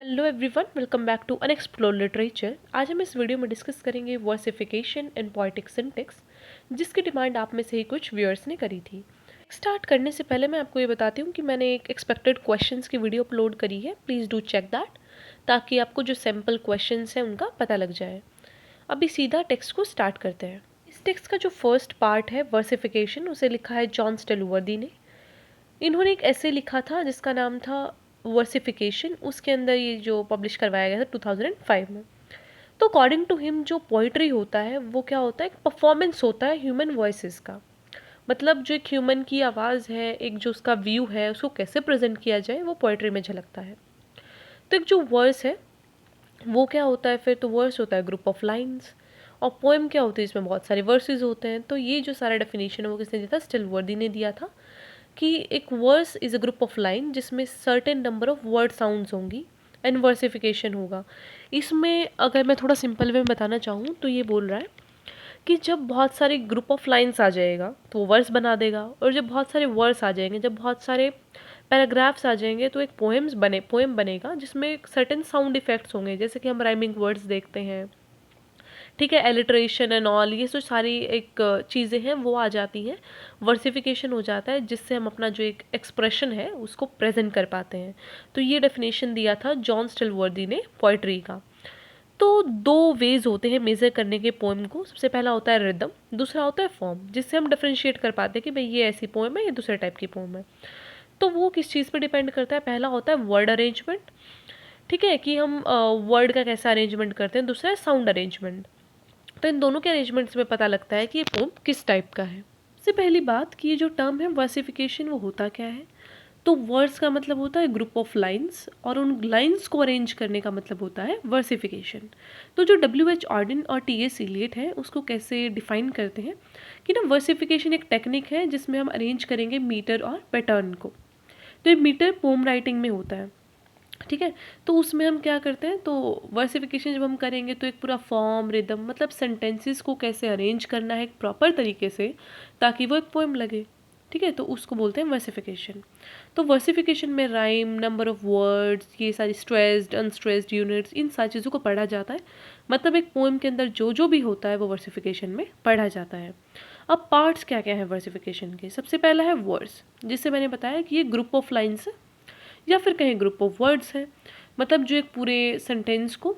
Hello everyone, welcome back to unexplored literature. आज हम इस वीडियो में डिस्कस करेंगे वर्सिफिकेशन एंड पोएटिक सिंटेक्स, जिसकी डिमांड आप में से ही कुछ व्यूअर्स ने करी थी। स्टार्ट करने से पहले मैं आपको ये बताती हूँ कि मैंने एक एक्सपेक्टेड क्वेश्चंस की वीडियो अपलोड करी है। प्लीज़ डू चेक दैट, ताकि आपको जो सैम्पल क्वेश्चंस हैं उनका पता लग जाए। अभी सीधा टेक्स्ट को स्टार्ट करते हैं। इस टेक्स्ट का जो फर्स्ट पार्ट है वर्सिफिकेशन, उसे लिखा है जॉन स्टेलवर्दी ने। इन्होंने एक ऐसे लिखा था जिसका नाम था वर्सिफिकेशन। उसके अंदर ये जो पब्लिश करवाया गया था 2005 में। तो अकॉर्डिंग टू हिम जो पोइट्री होता है वो क्या होता है, एक परफॉर्मेंस होता है ह्यूमन वॉइसेस का। मतलब जो एक ह्यूमन की आवाज़ है, एक जो उसका व्यू है, उसको कैसे प्रेजेंट किया जाए वो पोइट्री में झलकता है। तो एक जो वर्स है वो क्या होता है, फिर तो वर्स होता है ग्रुप ऑफ लाइन्स। और पोएम क्या होती है, इसमें बहुत सारे वर्सेस होते हैं। तो ये जो सारा डेफिनेशन है वो किसने दिया था, स्टिलवर्दी ने दिया था कि एक verse is a group of line जिसमें certain number of word sounds होंगी एंड वर्सिफिकेशन होगा। इसमें अगर मैं थोड़ा सिंपल वे में बताना चाहूँ तो ये बोल रहा है कि जब बहुत सारे ग्रुप ऑफ लाइन्स आ जाएगा तो वो वर्स बना देगा, और जब बहुत सारे वर्स आ जाएंगे, जब बहुत सारे पैराग्राफ्स आ जाएंगे तो एक पोएम बनेगा जिसमें सर्टेन साउंड इफेक्ट्स होंगे, जैसे कि हम राइमिंग वर्ड्स देखते हैं, ठीक है, एलिट्रेशन एंड ऑल, ये जो सारी एक चीज़ें हैं वो आ जाती हैं। वर्सिफिकेशन हो जाता है जिससे हम अपना जो एक एक्सप्रेशन है उसको प्रेजेंट कर पाते हैं। तो ये डेफिनेशन दिया था जॉन स्टिलवर्दी ने पोइट्री का। तो दो वेज होते हैं मेज़र करने के पोएम को। सबसे पहला होता है रिदम, दूसरा होता है फॉर्म, जिससे हम डिफ्रेंशिएट कर पाते हैं कि भाई ये ऐसी पोएम है, ये दूसरे टाइप की पोएम है। तो वो किस चीज़ पे डिपेंड करता है, पहला होता है वर्ड अरेंजमेंट, ठीक है, कि हम वर्ड का कैसा अरेंजमेंट करते हैं। दूसरा है साउंड अरेंजमेंट। तो इन दोनों के अरेंजमेंट से पता लगता है कि ये पोम किस टाइप का है। सबसे पहली बात कि ये जो टर्म है वर्सिफिकेशन वो होता क्या है। तो वर्ड्स का मतलब होता है ग्रुप ऑफ लाइंस, और उन लाइंस को अरेंज करने का मतलब होता है वर्सिफिकेशन। तो जो W.H. ऑर्डिन और T.S. इलियट है उसको कैसे डिफाइन करते हैं कि ना, वर्सिफिकेशन एक टेक्निक है जिसमें हम अरेंज करेंगे मीटर और पैटर्न को। तो ये मीटर पोम राइटिंग में होता है, ठीक है। तो उसमें हम क्या करते हैं, तो वर्सिफिकेशन जब हम करेंगे तो एक पूरा फॉर्म, रिदम, मतलब सेंटेंसेस को कैसे अरेंज करना है एक प्रॉपर तरीके से ताकि वो एक पोएम लगे, ठीक है। तो उसको बोलते हैं वर्सिफिकेशन। तो वर्सिफिकेशन में राइम, नंबर ऑफ वर्ड्स, ये सारी स्ट्रेस्ड अनस्ट्रेस्ड यूनिट्स, इन सारी चीज़ों को पढ़ा जाता है। मतलब एक पोएम के अंदर जो जो भी होता है वो वर्सिफिकेशन में पढ़ा जाता है। अब पार्ट्स क्या क्या है वर्सिफिकेशन के। सबसे पहला है वर्ड्स, जिससे मैंने बताया कि ये ग्रुप ऑफ लाइन्स है या फिर कहीं ग्रुप ऑफ वर्ड्स है। मतलब जो एक पूरे सेंटेंस को,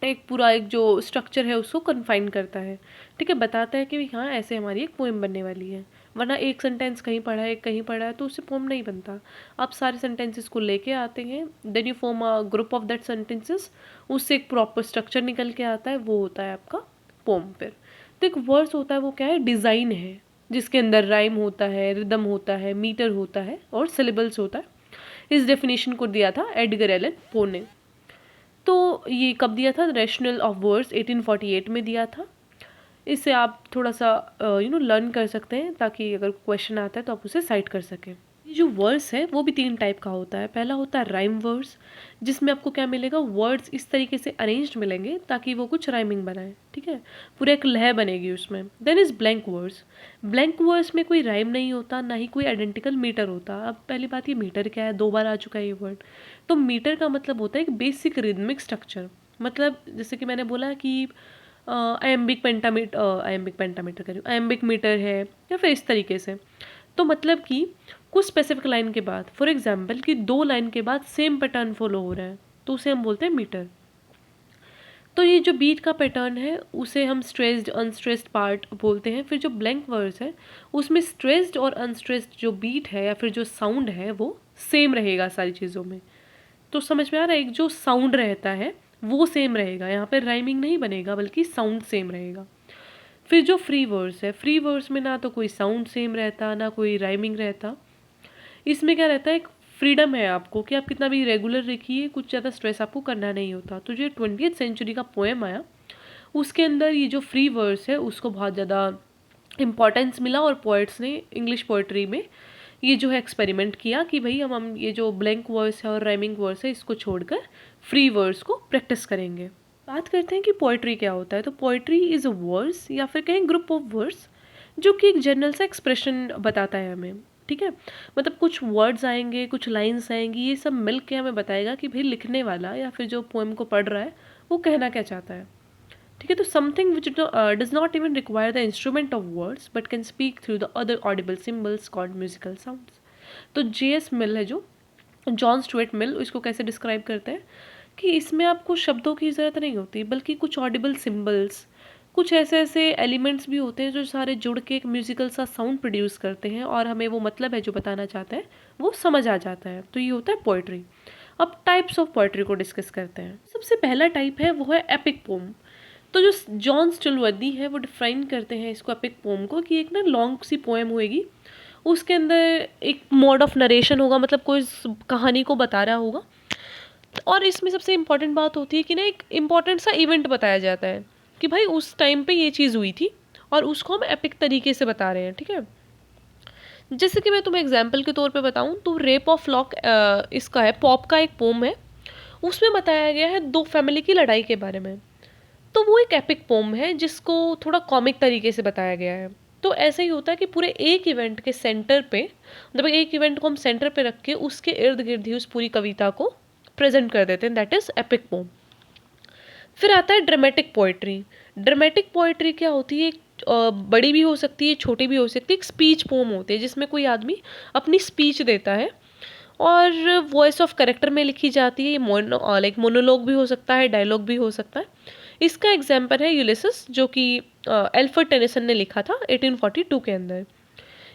एक पूरा एक जो स्ट्रक्चर है उसको कन्फाइन करता है, ठीक है, बताता है कि भाई हाँ ऐसे हमारी एक पोएम बनने वाली है। वरना एक सेंटेंस कहीं पढ़ा है, कहीं पढ़ा है, तो उससे पोएम नहीं बनता। आप सारे सेंटेंसेस को लेके आते हैं, then you form a group of that sentences, उससे एक प्रॉपर स्ट्रक्चर निकल के आता है, वो होता है आपका पोएम। फिर तो एक वर्ड्स होता है वो क्या है, डिज़ाइन है, जिसके अंदर राइम होता है, रिदम होता है, मीटर होता है और सिलेबल्स होता है। इस डेफिनेशन को दिया था एडगर एलन पो ने। तो ये कब दिया था, रैशनल ऑफ वर्ड्स 1848 में दिया था। इससे आप थोड़ा सा लर्न कर सकते हैं, ताकि अगर क्वेश्चन आता है तो आप उसे साइट कर सकें। ये जो वर्स है वो भी तीन टाइप का होता है। पहला होता है राइम वर्स, जिसमें आपको क्या मिलेगा, वर्ड्स इस तरीके से अरेंज्ड मिलेंगे ताकि वो कुछ राइमिंग बनाए, ठीक है, पूरा एक लय बनेगी उसमें। Then is blank verse. Blank verse में कोई राइम नहीं होता, ना ही कोई आइडेंटिकल मीटर होता। अब पहली बात, ये मीटर क्या है, दो बार आ चुका है ये वर्ड। तो मीटर का मतलब होता है एक बेसिक रिदमिक स्ट्रक्चर। मतलब जैसे कि मैंने बोला कि आयम्बिक पेंटामीटर कह रही हूँ, आयम्बिक मीटर है, या फिर इस तरीके से। तो मतलब कि कुछ स्पेसिफिक लाइन के बाद, फॉर एग्जाम्पल कि दो लाइन के बाद सेम पैटर्न फॉलो हो रहा है, तो उसे हम बोलते हैं मीटर। तो ये जो बीट का पैटर्न है उसे हम स्ट्रेस्ड अनस्ट्रेस्ड पार्ट बोलते हैं। फिर जो ब्लैंक वर्स है उसमें स्ट्रेस्ड और अनस्ट्रेस्ड जो बीट है या फिर जो साउंड है वो सेम रहेगा सारी चीज़ों में। तो समझ में आ रहा है, एक जो साउंड रहता है वो सेम रहेगा, यहाँ पे राइमिंग नहीं बनेगा बल्कि साउंड सेम रहेगा। फिर जो फ्री वर्स है, फ्री वर्स में ना तो कोई साउंड सेम रहता ना कोई राइमिंग रहता। इसमें क्या रहता है, एक फ्रीडम है आपको कि आप कितना भी रेगुलर लिखिए, कुछ ज़्यादा स्ट्रेस आपको करना नहीं होता। तो जो 20th सेंचुरी का पोएम आया उसके अंदर ये जो फ्री वर्स है उसको बहुत ज़्यादा इम्पॉर्टेंस मिला, और पोइट्स ने इंग्लिश पोइट्री में ये जो है एक्सपेरिमेंट किया कि भाई हम ये जो ब्लैंक वर्स है और राइमिंग वर्स है इसको छोड़कर फ्री वर्स को प्रैक्टिस करेंगे। बात करते हैं कि पोइट्री क्या होता है। तो पोइट्री इज़ अ वर्स या फिर कहें ग्रुप ऑफ वर्स जो कि एक जनरल सा एक्सप्रेशन बताता है हमें, ठीक है। मतलब कुछ वर्ड्स आएंगे, कुछ लाइन्स आएंगी, ये सब मिल के हमें बताएगा कि भाई लिखने वाला या फिर जो पोएम को पढ़ रहा है वो कहना क्या चाहता है। ठीक है, तो something which does not even require the instrument of words but can speak through the other Audible symbols called musical sounds. तो J.S. मिल है, जो जॉन स्टुअर्ट मिल, इसको कैसे डिस्क्राइब करते हैं कि इसमें आपको शब्दों की ज़रूरत नहीं होती बल्कि कुछ ऑडिबल सिम्बल्स, कुछ ऐसे ऐसे एलिमेंट्स भी होते हैं जो सारे जुड़ के एक म्यूजिकल सा साउंड प्रोड्यूस करते हैं और हमें वो मतलब है जो बताना चाहते हैं वो समझ आ जाता है। तो ये होता है पोइट्री। अब टाइप्स ऑफ पोइट्री को डिस्कस करते हैं। सबसे पहला टाइप है वो है एपिक पोम। तो जो जॉन स्टिलवर्दी है वो डिफाइन करते हैं इसको, एपिक पोम को, कि एक ना लॉन्ग सी पोएम होएगी, उसके अंदर एक मोड ऑफ नरेशन होगा, मतलब कोई कहानी को बता रहा होगा, और इसमें सबसे इम्पॉर्टेंट बात होती है कि ना एक इम्पॉर्टेंट सा इवेंट बताया जाता है कि भाई उस टाइम पे ये चीज़ हुई थी और उसको हम एपिक तरीके से बता रहे हैं। ठीक है, जैसे कि मैं तुम्हें एग्जांपल के तौर पे बताऊं तो रेप ऑफ लॉक इसका है, पॉप का एक पोम है, उसमें बताया गया है दो फैमिली की लड़ाई के बारे में। तो वो एक एपिक पोम है जिसको थोड़ा कॉमिक तरीके से बताया गया है। तो ऐसा ही होता है कि पूरे एक इवेंट के सेंटर पे, मतलब एक इवेंट को हम सेंटर पे रख के उसके इर्द गिर्द ही उस पूरी कविता को प्रेजेंट कर देते हैं, दैट इज एपिक पोम। फिर आता है ड्रामेटिक पोइट्री। ड्रामेटिक पोइट्री क्या होती है, एक बड़ी भी हो सकती है, छोटी भी हो सकती है, एक स्पीच पोम होती है जिसमें कोई आदमी अपनी स्पीच देता है और वॉइस ऑफ कैरेक्टर में लिखी जाती है। ये लाइक मोनोलॉग भी हो सकता है, डायलॉग भी हो सकता है। इसका एग्जाम्पल है यूलिसिस, जो कि एल्फ्रेड टेनिसन ने लिखा था 1842 के अंदर।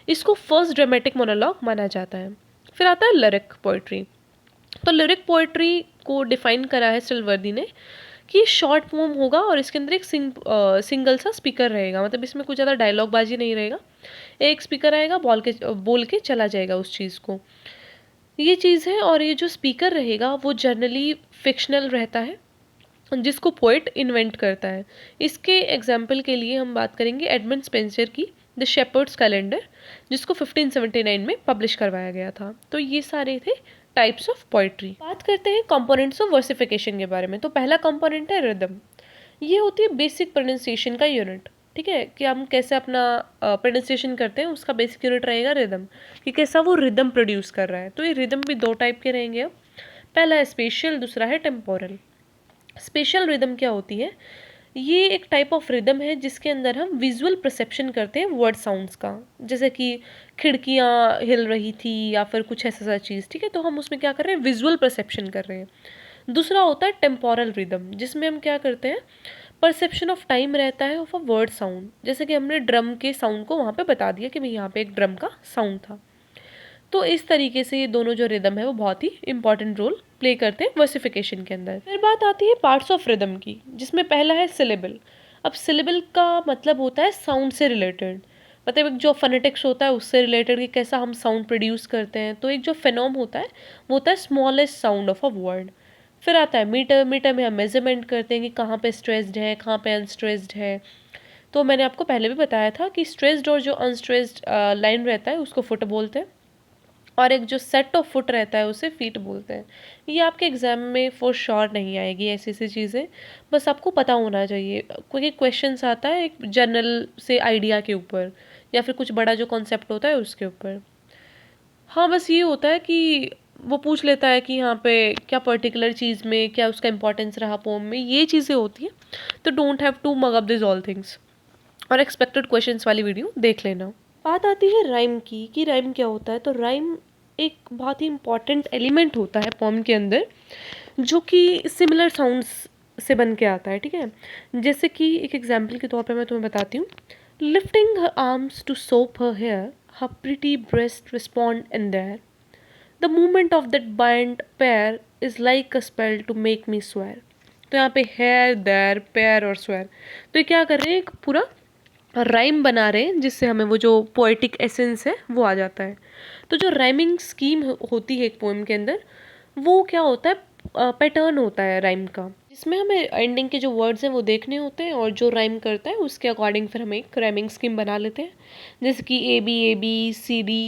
इसको फर्स्ट ड्रामेटिक मोनोलॉग माना जाता है। फिर आता है लिरिक पोइट्री। तो लिरिक पोइट्री को डिफाइन करा है स्टिलवर्दी ने कि ये शॉर्ट पोम होगा और इसके अंदर एक सिंगल सा स्पीकर रहेगा, मतलब इसमें कुछ ज़्यादा डायलॉग बाजी नहीं रहेगा, एक स्पीकर आएगा, बोल के चला जाएगा उस चीज़ को, ये चीज़ है। और ये जो स्पीकर रहेगा वो जनरली फिक्शनल रहता है जिसको पोइट इन्वेंट करता है। इसके एग्जाम्पल के लिए हम बात करेंगे एडमंड स्पेंसर की द शेपर्ड्स कैलेंडर, जिसको 1579 में पब्लिश करवाया गया था। तो ये सारे थे टाइप्स ऑफ पोइट्री। बात करते हैं कंपोनेंट्स ऑफ वर्सिफिकेशन के बारे में। तो पहला कंपोनेंट है रिदम। ये होती है बेसिक प्रोनाउंसिएशन का यूनिट। ठीक है, कि हम कैसे अपना प्रोनाउंसिएशन करते हैं, उसका बेसिक यूनिट रहेगा रिदम, कि कैसा वो रिदम प्रोड्यूस कर रहा है। तो ये रिदम भी दो टाइप के रहेंगे अब। पहला है स्पेशियल, दूसरा है टेम्पोरल। स्पेशल रिदम क्या होती है, ये एक टाइप ऑफ रिदम है जिसके अंदर हम विजुअल परसेप्शन करते हैं वर्ड साउंड्स का, जैसे कि खिड़कियाँ हिल रही थी या फिर कुछ ऐसा चीज़। ठीक है, तो हम उसमें क्या कर रहे हैं, विजुअल परसेप्शन कर रहे हैं। दूसरा होता है टेम्पोरल रिदम, जिसमें हम क्या करते हैं, परसेप्शन ऑफ टाइम रहता है ऑफ अ वर्ड साउंड, जैसे कि हमने ड्रम के साउंड को वहाँ पे बता दिया कि भाई यहाँ पे एक ड्रम का साउंड था। तो इस तरीके से ये दोनों जो रिदम है वो बहुत ही इंपॉर्टेंट रोल प्ले करते हैं वर्सिफिकेशन के अंदर। फिर बात आती है पार्ट्स ऑफ रिदम की, जिसमें पहला है सिलेबल। अब सिलेबल का मतलब होता है साउंड से रिलेटेड, मतलब एक जो फोनेटिक्स होता है उससे रिलेटेड कि कैसा हम साउंड प्रोड्यूस करते हैं। तो एक जो फेनोम होता है वो होता है smallest sound of a word. फिर आता है मीटर। मीटर में हम मेजरमेंट करते हैं कि कहाँ पे स्ट्रेस्ड है, कहाँ पे अनस्ट्रेस्ड है। तो मैंने आपको पहले भी बताया था कि स्ट्रेस्ड और जो अनस्ट्रेस्ड लाइन रहता है उसको फुट बोलते हैं, और एक जो सेट ऑफ फुट रहता है उसे फीट बोलते हैं। ये आपके एग्जाम में फॉर श्योर नहीं आएगी ऐसी ऐसी चीज़ें, बस आपको पता होना चाहिए, क्योंकि क्वेश्चंस आता है एक जनरल से आइडिया के ऊपर या फिर कुछ बड़ा जो कॉन्सेप्ट होता है उसके ऊपर। हाँ, बस ये होता है कि वो पूछ लेता है कि यहाँ पे क्या पर्टिकुलर चीज़ में क्या उसका इंपॉर्टेंस रहा पोम में, ये चीज़ें होती हैं। तो don't have to mug up this all things, और एक्सपेक्टेड क्वेश्चंस वाली वीडियो देख लेना। बात आती है राइम की, कि राइम क्या होता है। तो राइम एक बहुत ही इम्पॉर्टेंट एलिमेंट होता है पोम के अंदर, जो कि सिमिलर साउंड्स से बन के आता है। ठीक है, जैसे कि एक एग्जांपल के तौर पे मैं तुम्हें बताती हूँ। Lifting her arms to soap her hair, her pretty breast respond in there, the movement of that bind pair is like a spell to make me swear. तो यहाँ पे हेयर, देयर, पेयर और स्वेयर, तो ये क्या कर रहे हैं, एक पूरा राइम बना रहे हैं जिससे हमें वो जो पोएटिक एसेंस है वो आ जाता है। तो जो राइमिंग स्कीम होती है एक पोएम के अंदर, वो क्या होता है, पैटर्न होता है राइम का, जिसमें हमें एंडिंग के जो वर्ड्स हैं वो देखने होते हैं और जो राइम करता है उसके अकॉर्डिंग फिर हम एक राइमिंग स्कीम बना लेते हैं। जैसे कि A B C D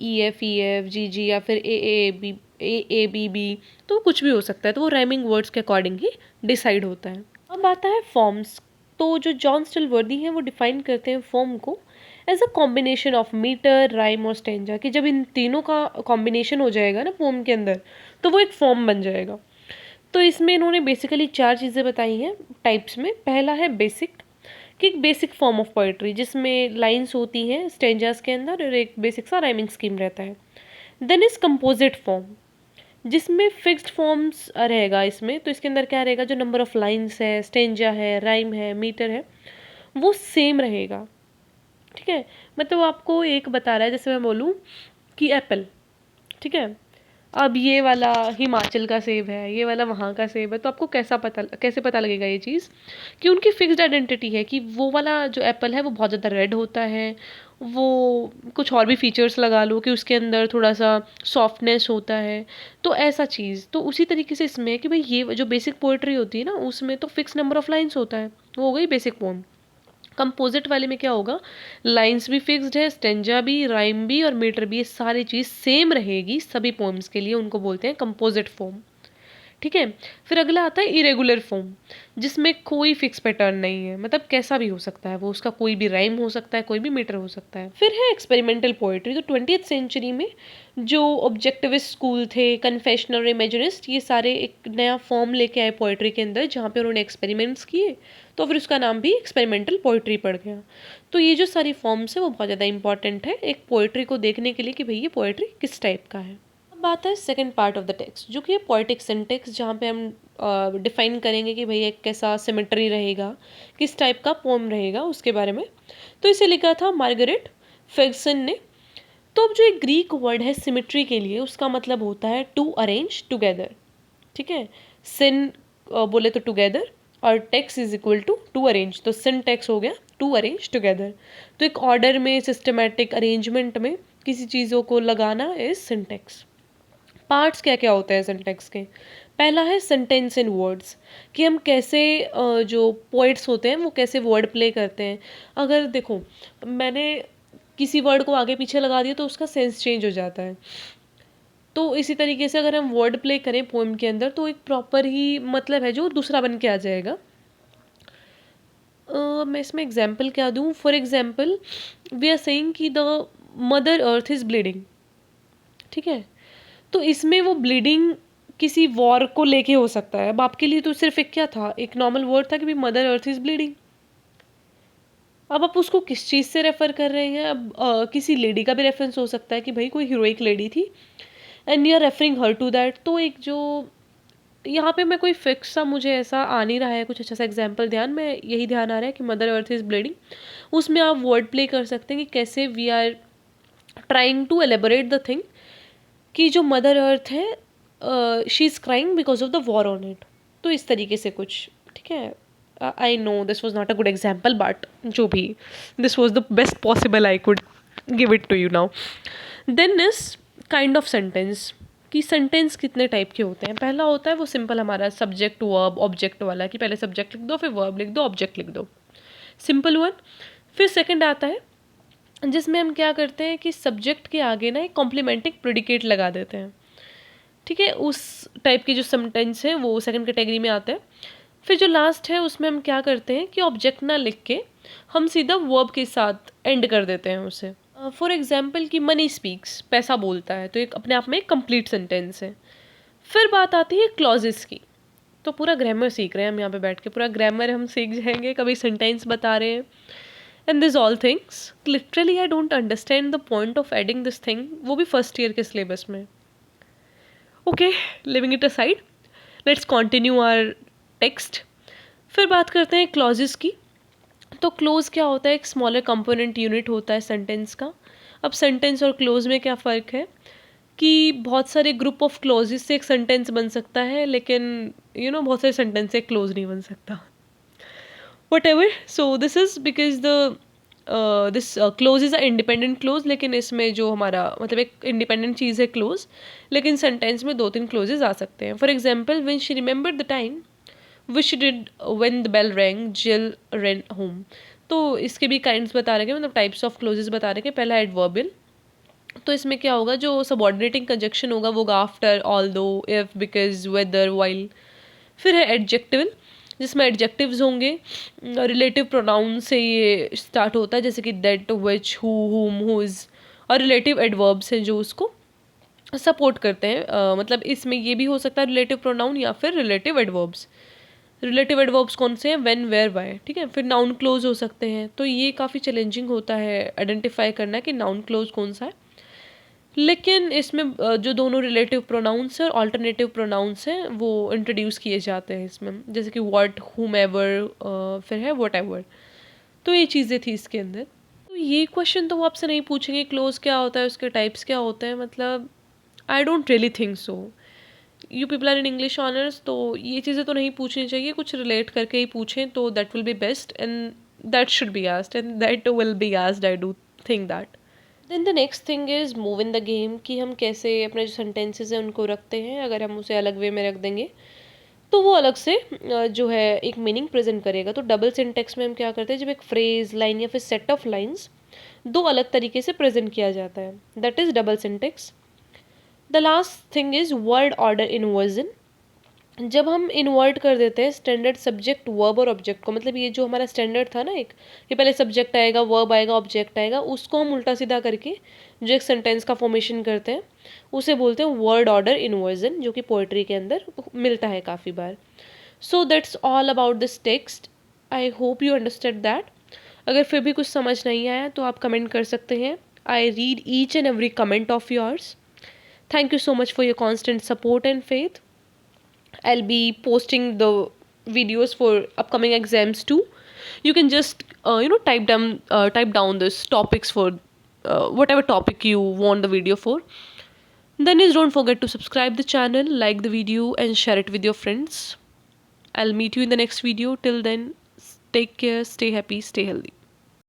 E F G G, या फिर ए बी बी, तो कुछ भी हो सकता है। तो वो राइमिंग वर्ड्स के अकॉर्डिंग ही डिसाइड होता है। अब आता है फॉर्म्स। तो जो जॉन स्टिलवर्दी हैं वो डिफाइन करते हैं फॉर्म को as a combination of metre, rhyme और स्टेंजा, कि जब इन तीनों का कॉम्बिनेशन हो जाएगा ना पोम के अंदर तो वो एक फॉर्म बन जाएगा। तो इसमें इन्होंने बेसिकली 4 चीज़ें बताई हैं टाइप्स में। पहला है बेसिक, कि एक बेसिक फॉर्म ऑफ पोइट्री जिसमें लाइंस होती हैं स्टेंजास के अंदर और एक बेसिक सा राइमिंग स्कीम रहता है। देन इज कंपोजिट फॉर्म, जिसमें फिक्स्ड फॉर्म्स रहेगा इसमें, तो इसके अंदर क्या रहेगा, जो नंबर ऑफ लाइंस है, स्टेंजा है, राइम है, मीटर है, वो सेम रहेगा। ठीक है, मतलब आपको एक बता रहा है, जैसे मैं बोलूँ कि एप्पल, ठीक है, अब ये वाला हिमाचल का सेब है, ये वाला वहाँ का सेब है, तो आपको कैसे पता लगेगा ये चीज़, कि उनकी फिक्स्ड आइडेंटिटी है कि वो वाला जो एप्पल है वो बहुत ज़्यादा रेड होता है, वो कुछ और भी फीचर्स लगा लो कि उसके अंदर थोड़ा सा सॉफ्टनेस होता है, तो ऐसा चीज़। तो उसी तरीके से इसमें है कि भाई ये जो बेसिक पोइट्री होती है ना उसमें तो फिक्स नंबर ऑफ लाइन्स होता है, वो हो गई बेसिक पोम। कंपोजिट वाले में क्या होगा, लाइंस भी फिक्स्ड है, स्टेंजा भी, राइम भी और मीटर भी, ये सारी चीज़ सेम रहेगी सभी पोएम्स के लिए, उनको बोलते हैं कंपोजिट फॉर्म। ठीक है, फिर अगला आता है इरेगुलर फॉर्म, जिसमें कोई फिक्स पैटर्न नहीं है, मतलब कैसा भी हो सकता है वो, उसका कोई भी राइम हो सकता है, कोई भी मीटर हो सकता है। फिर है एक्सपेरिमेंटल पोएट्री। तो 20th सेंचुरी में जो ऑब्जेक्टिविस्ट स्कूल थे, कन्फेशनल और इमेजिनिस्ट, ये सारे एक नया फॉर्म लेके आए पोएट्री के अंदर जहाँ पे उन्होंने एक्सपेरिमेंट्स किए, तो फिर उसका नाम भी एक्सपेरिमेंटल पोएट्री पड़ गया। तो ये जो सारी फॉर्म्स है वो बहुत ज़्यादा इंपॉर्टेंट है एक पोएट्री को देखने के लिए कि भाई ये पोएट्री किस टाइप का है। अब आता है second part of the text, जो कि है पोएटिक सिंटेक्स, जहाँ पे हम डिफाइन करेंगे कि भाई एक कैसा सिमेट्री रहेगा, किस टाइप का पोम रहेगा उसके बारे में। तो इसे लिखा था मार्गरेट फेगसन ने। तो अब जो एक ग्रीक वर्ड है सिमेट्री के लिए, उसका मतलब होता है टू अरेंज टुगेदर। ठीक है, सिन बोले तो टुगेदर, और taxis is equal to to arrange, तो सिन टेक्स हो गया टू अरेंज टुगेदर। तो एक ऑर्डर में, सिस्टमैटिक अरेंजमेंट में किसी चीज़ों को लगाना इज सिंटेक्स। पार्ट्स क्या क्या होते हैं सिंटेक्स के, पहला है सेंटेंस इन वर्ड्स, कि हम कैसे जो पोइट्स होते हैं वो कैसे वर्ड प्ले करते हैं। अगर देखो मैंने किसी वर्ड को आगे पीछे लगा दिया तो उसका सेंस चेंज हो जाता है। तो इसी तरीके से अगर हम वर्ड प्ले करें पोएम के अंदर तो एक प्रॉपर ही मतलब है जो दूसरा बन के आ जाएगा। मैं इसमें एग्जाम्पल क्या दूँ, for example we are saying कि the mother earth is bleeding. ठीक है, तो इसमें वो ब्लीडिंग किसी वॉर को लेके हो सकता है। अब आपके लिए तो सिर्फ एक क्या था, एक नॉर्मल वर्ड था कि भाई मदर अर्थ इज़ ब्लीडिंग। अब आप उसको किस चीज़ से रेफ़र कर रहे हैं, अब किसी लेडी का भी रेफरेंस हो सकता है कि भाई कोई हीरोइक लेडी थी and you are referring her to that. तो एक जो यहाँ पे मैं कोई फिक्स सा, मुझे ऐसा आ नहीं रहा है कुछ अच्छा सा एग्जाम्पल ध्यान में, यही ध्यान आ रहा है कि मदर अर्थ इज़ ब्लीडिंग। उसमें आप वर्ड प्ले कर सकते हैं कि कैसे we are trying to elaborate the thing, कि जो मदर अर्थ है she is crying because of the war on it. तो इस तरीके से कुछ। ठीक है, I know this was not a good example but जो भी, this was the best possible I could give it to you now. Then is kind of sentence, कि सेंटेंस कितने टाइप के होते हैं। पहला होता है वो सिंपल हमारा सब्जेक्ट वर्ब ऑब्जेक्ट वाला, कि पहले सब्जेक्ट लिख दो, फिर वर्ब लिख दो, ऑब्जेक्ट लिख दो, सिंपल वन। फिर सेकंड आता है जिसमें हम क्या करते हैं कि सब्जेक्ट के आगे ना एक कॉम्प्लीमेंटिंग प्रेडिकेट लगा देते हैं। ठीक है, उस टाइप की जो सेंटेंस है वो सेकंड कैटेगरी में आता है। फिर जो लास्ट है उसमें हम क्या करते हैं कि ऑब्जेक्ट ना लिख के हम सीधा वर्ब के साथ एंड कर देते हैं उसे। फॉर एग्जाम्पल कि मनी स्पीक्स, पैसा बोलता है, तो एक अपने आप में एक कंप्लीट सेंटेंस है। फिर बात आती है क्लॉजेस की। तो पूरा ग्रामर सीख रहे हैं हम यहाँ पे बैठ के, पूरा ग्रामर हम सीख जाएंगे, कभी सेंटेंस बता रहे हैं and this all things. Literally I don't understand the point of adding this thing, वो भी फर्स्ट ईयर के सिलेबस में। Okay, leaving it aside, let's continue our text. फिर बात करते हैं क्लॉजेस की। तो क्लोज क्या होता है, एक स्मॉलर कंपोनेंट यूनिट होता है सेंटेंस का। अब सेंटेंस और क्लोज में क्या फ़र्क है कि बहुत सारे ग्रुप ऑफ क्लोजेस से एक सेंटेंस बन सकता है, लेकिन बहुत सारे सेंटेंस से क्लोज नहीं बन सकता। What ever, so this is because the this close is a independent clause, लेकिन इसमें जो हमारा मतलब एक इंडिपेंडेंट चीज़ है क्लोज, लेकिन सेंटेंस में 2-3 क्लोजेज आ सकते हैं। For example when she remembered the time which did when the bell rang Jill ran home. तो इसके भी काइंड्स बता रखे, मतलब टाइप्स ऑफ क्लोजेस बता रखे। पहला एडवर्बियल, तो इसमें क्या होगा, जो सबऑर्डिनेटिंग कंजक्शन होगा वो होगा after, although, if, because, whether, while. फिर है एडजेक्टिवल, जिसमें एडजेक्टिव्स होंगे, रिलेटिव प्रोनाउन से ये स्टार्ट होता है, जैसे कि दैट, विच, हु, हुम, हुज, और रिलेटिव एडवर्ब्स हैं जो उसको सपोर्ट करते हैं। मतलब इसमें ये भी हो सकता है रिलेटिव प्रोनाउन या फिर रिलेटिव एडवर्ब्स। रिलेटिव एडवर्ब्स कौन से हैं? व्हेन, वेयर, व्हाई, ठीक है। फिर नाउन क्लोज हो सकते हैं, तो ये काफ़ी चैलेंजिंग होता है आइडेंटिफाई करना कि नाउन क्लोज कौन सा है। लेकिन इसमें जो दोनों रिलेटिव प्रोनाउंस हैं और ऑल्टरनेटिव प्रोनाउंस हैं वो इंट्रोड्यूस किए जाते हैं इसमें, जैसे कि व्हाट, हुम एवर, फिर है वट एवर। तो ये चीज़ें थी इसके अंदर। तो ये क्वेश्चन तो वो आपसे नहीं पूछेंगे क्लोज क्या होता है, उसके टाइप्स क्या होते हैं, मतलब I don't really think so. You people are in English honours, तो ये चीज़ें तो नहीं पूछनी चाहिए, कुछ रिलेट करके ही पूछें तो that will be best and that should be asked and that will be asked, I do think that. Then the next thing is move in the game, कि हम कैसे अपने जो सेंटेंसेस हैं उनको रखते हैं। अगर हम उसे अलग वे में रख देंगे तो वो अलग से जो है एक मीनिंग प्रेजेंट करेगा। तो डबल सिंटेक्स में हम क्या करते हैं, जब एक फ्रेज, लाइन या फिर सेट ऑफ लाइन्स दो अलग तरीके से प्रेजेंट किया जाता है, that is double syntax. The last thing is word order inversion. जब हम इन्वर्ट कर देते हैं स्टैंडर्ड सब्जेक्ट, वर्ब और ऑब्जेक्ट को, मतलब ये जो हमारा स्टैंडर्ड था ना, एक ये पहले सब्जेक्ट आएगा, वर्ब आएगा, ऑब्जेक्ट आएगा, उसको हम उल्टा सीधा करके जो एक सेंटेंस का फॉर्मेशन करते हैं उसे बोलते हैं वर्ड ऑर्डर इन्वर्जन, जो कि पोइट्री के अंदर मिलता है काफ़ी बार। So that's all about this text. I hope you understand that. अगर फिर भी कुछ समझ नहीं आया तो आप कमेंट कर सकते हैं। I read each and every comment of yours. Thank you so much for your constant support and faith. I'll be posting the videos for upcoming exams too. You can just type down this topics for whatever topic you want the video for. Then is don't forget to subscribe the channel, like the video and share it with your friends. I'll meet you in the next video. Till then, take care, stay happy, stay healthy.